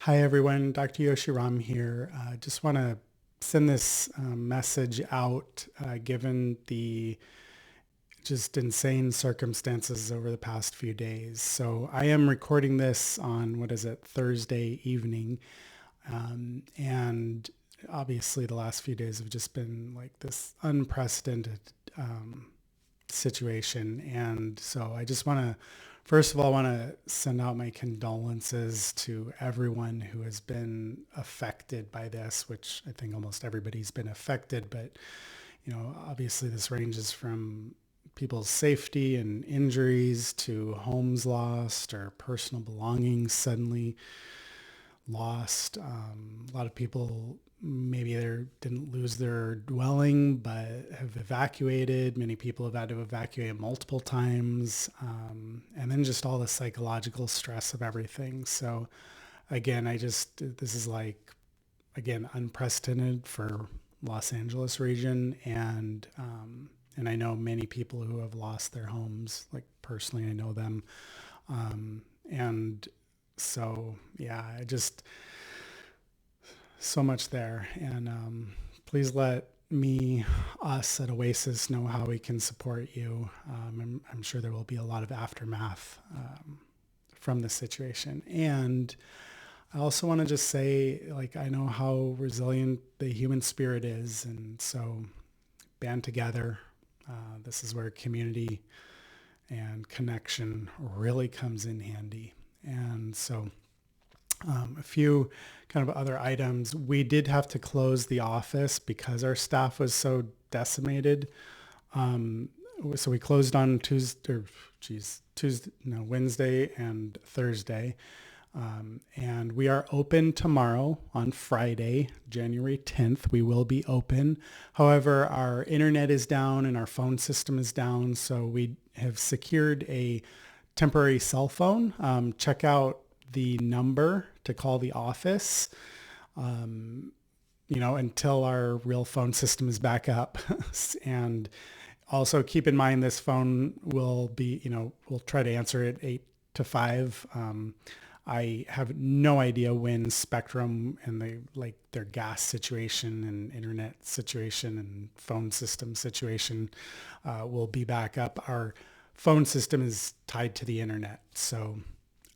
Hi, everyone. Dr. Yoshiram here. Just want to send this message out given the just insane circumstances over the past few days. So I am recording this on, Thursday evening. And obviously the last few days have just been like this unprecedented situation. And so I just want to, first of all, want to send out my condolences to everyone who has been affected by this, which I think almost everybody's been affected. But, obviously this ranges from people's safety and injuries to homes lost or personal belongings suddenly lost. A lot of people maybe they didn't lose their dwelling, but have evacuated. Many people have had to evacuate multiple times. And then just all the psychological stress of everything. So again, this is again, unprecedented for Los Angeles region. And I know many people who have lost their homes, like personally, I know them. And so, yeah, so much there. And please let us at Oasis know how we can support you. I'm sure there will be a lot of aftermath from the situation. And I also want to just say, I know how resilient the human spirit is. And so band together. This is where community and connection really comes in handy. And so a few kind of other items. We did have to close the office because our staff was so decimated. So we closed on Wednesday and Thursday. And we are open tomorrow on Friday, January 10th. We will be open. However, our internet is down and our phone system is down. So we have secured a temporary cell phone. Check out the number to call the office, until our real phone system is back up. And also keep in mind this phone will be, we'll try to answer it 8 to 5. I have no idea when Spectrum and their gas situation and internet situation and phone system situation will be back up. Our phone system is tied to the internet. So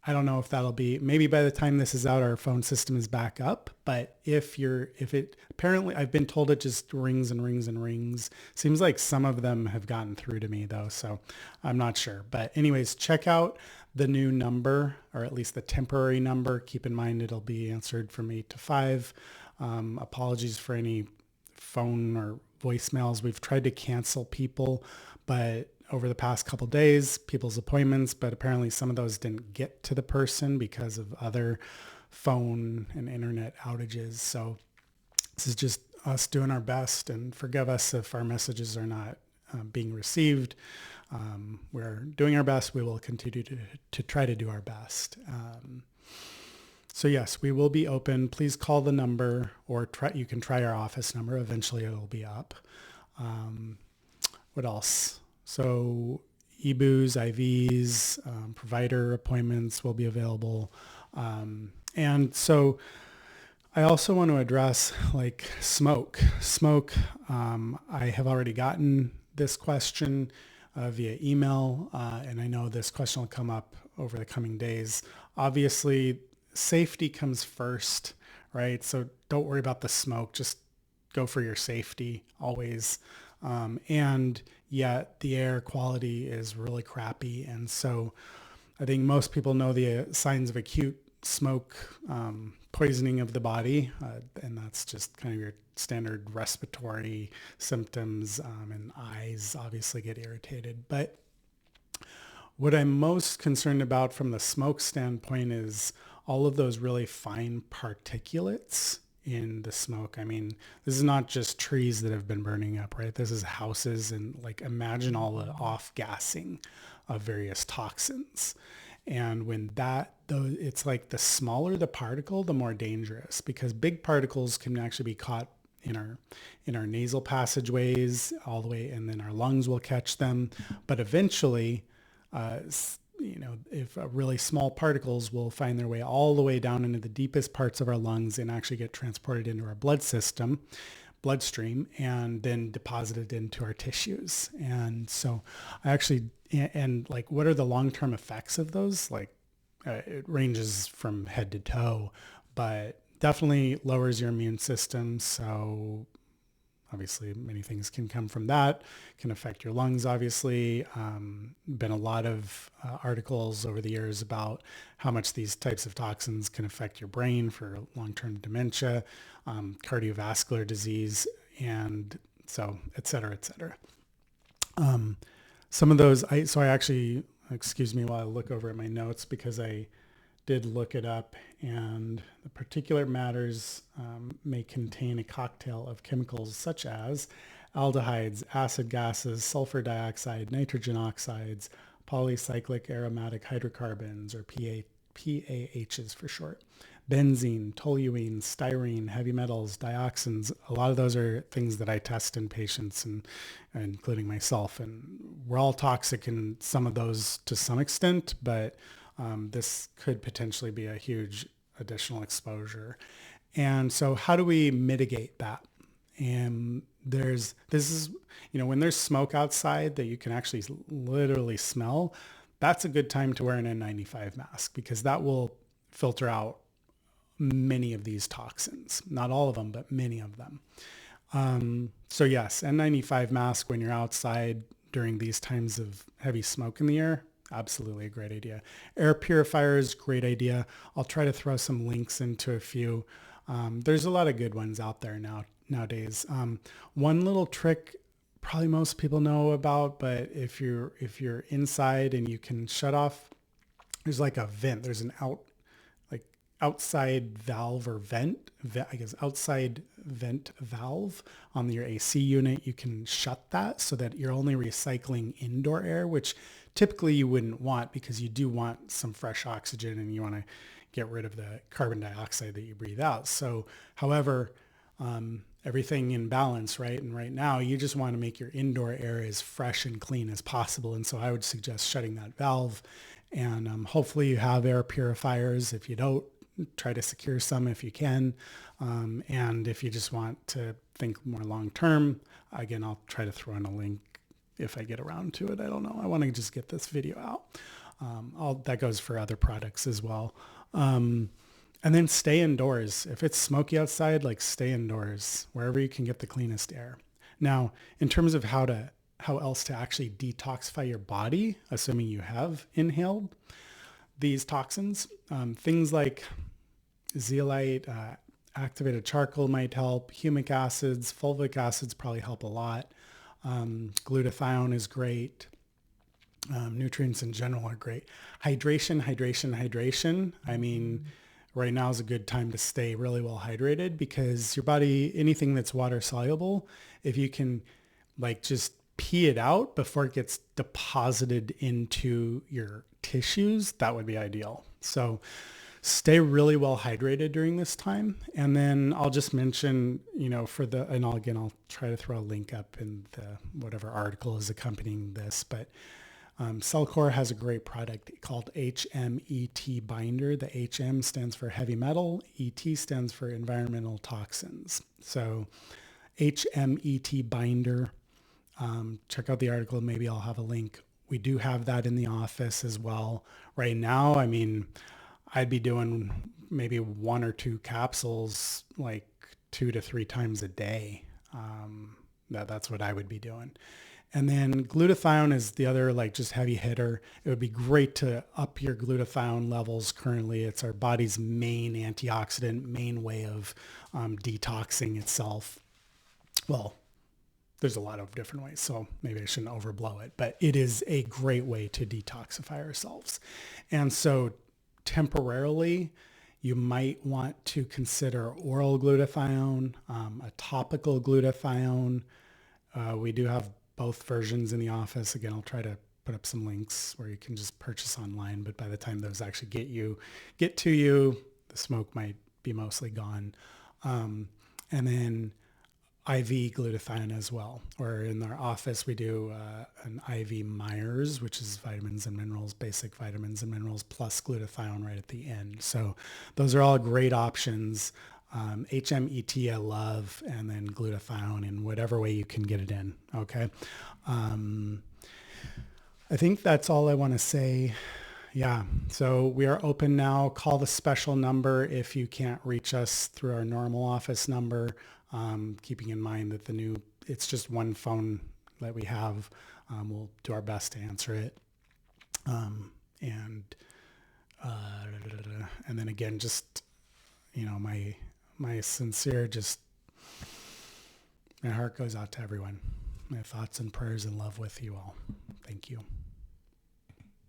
I don't know if that'll be, maybe by the time this is out, our phone system is back up. But apparently I've been told it just rings and rings and rings. Seems like some of them have gotten through to me though. So I'm not sure. But anyways, check out the new number, or at least the temporary number. Keep in mind it'll be answered from 8 to 5. Apologies for any phone or voicemails. We've tried to cancel people, but over the past couple days, people's appointments, but apparently some of those didn't get to the person because of other phone and internet outages. So this is just us doing our best, and forgive us if our messages are not being received. We're doing our best. We will continue to try to do our best. So yes, we will be open. Please call the number, or you can try our office number. Eventually it'll be up. What else? So EBOOs, IVs, provider appointments will be available. And so I also want to address smoke. Smoke, I have already gotten this question via email, and I know this question will come up over the coming days. Obviously, safety comes first, right? So don't worry about the smoke. Just go for your safety always. And yet the air quality is really crappy. And so I think most people know the signs of acute smoke poisoning of the body. And that's just kind of your standard respiratory symptoms, and eyes obviously get irritated. But what I'm most concerned about from the smoke standpoint is all of those really fine particulates in the smoke. I mean, this is not just trees that have been burning up, right? This is houses, and imagine all the off-gassing of various toxins. And when it's the smaller the particle, the more dangerous, because big particles can actually be caught in our nasal passageways all the way, and then our lungs will catch them. But eventually, if really small particles will find their way all the way down into the deepest parts of our lungs and actually get transported into our bloodstream, and then deposited into our tissues. And so and like, what are the long-term effects of those? Like, it ranges from head to toe, but definitely lowers your immune system. So obviously many things can come from that, can affect your lungs, obviously. Been a lot of articles over the years about how much these types of toxins can affect your brain for long-term dementia, cardiovascular disease, and so et cetera, et cetera. Some of those, I actually, excuse me while I look over at my notes, because I did look it up, and the particulate matters may contain a cocktail of chemicals such as aldehydes, acid gases, sulfur dioxide, nitrogen oxides, polycyclic aromatic hydrocarbons, or PAHs for short, benzene, toluene, styrene, heavy metals, dioxins. A lot of those are things that I test in patients, and including myself. And we're all toxic in some of those to some extent, but this could potentially be a huge additional exposure. And so how do we mitigate that? And when there's smoke outside that you can actually literally smell, that's a good time to wear an N95 mask, because that will filter out many of these toxins. Not all of them, but many of them. So yes, N95 mask when you're outside during these times of heavy smoke in the air, absolutely a great idea. Air purifiers, great idea. I'll try to throw some links into a few. There's a lot of good ones out there nowadays. One little trick probably most people know about, but if you're inside and you can shut off, there's like a vent. There's an outside valve or outside vent valve on your AC unit. You can shut that so that you're only recycling indoor air, which typically you wouldn't want, because you do want some fresh oxygen and you want to get rid of the carbon dioxide that you breathe out. So, however, everything in balance, right? And right now you just want to make your indoor air as fresh and clean as possible. And so I would suggest shutting that valve, and hopefully you have air purifiers. If you don't, try to secure some if you can. And if you just want to think more long-term, again, I'll try to throw in a link if I get around to it. I don't know. I want to just get this video out. That goes for other products as well. And then stay indoors. If it's smoky outside, stay indoors wherever you can get the cleanest air. Now, in terms of how else to actually detoxify your body, assuming you have inhaled these toxins, things like zeolite, activated charcoal might help. Humic acids, fulvic acids probably help a lot. Glutathione is great. Nutrients in general are great. Hydration. I mean, right now is a good time to stay really well hydrated, because your body, anything that's water soluble, if you can just pee it out before it gets deposited into your tissues, that would be ideal. So stay really well hydrated during this time. And then I'll just mention, I'll try to throw a link up in the whatever article is accompanying this, but Cellcore has a great product called HMET binder. The HM stands for heavy metal. ET stands for environmental toxins. So HMET binder. Check out the article. Maybe I'll have a link. We do have that in the office as well. Right now, I mean, I'd be doing maybe 1 or 2 capsules 2 to 3 times a day. That's what I would be doing. And then glutathione is the other just heavy hitter. It would be great to up your glutathione levels currently. It's our body's main antioxidant, main way of detoxing itself. Well, there's a lot of different ways, so maybe I shouldn't overblow it, but it is a great way to detoxify ourselves. And so temporarily, you might want to consider oral glutathione, a topical glutathione. We do have both versions in the office. Again, I'll try to put up some links where you can just purchase online, but by the time those actually get to you, the smoke might be mostly gone. And then IV glutathione as well. Or in our office, we do an IV Myers, which is vitamins and minerals, basic vitamins and minerals, plus glutathione right at the end. So those are all great options. HMET I love, and then glutathione in whatever way you can get it in. Okay. I think that's all I want to say. Yeah. So we are open now. Call the special number if you can't reach us through our normal office number. Keeping in mind that it's just one phone that we have. We'll do our best to answer it. And and then again, just my sincere, just my heart goes out to everyone. My thoughts and prayers and love with you all. Thank you.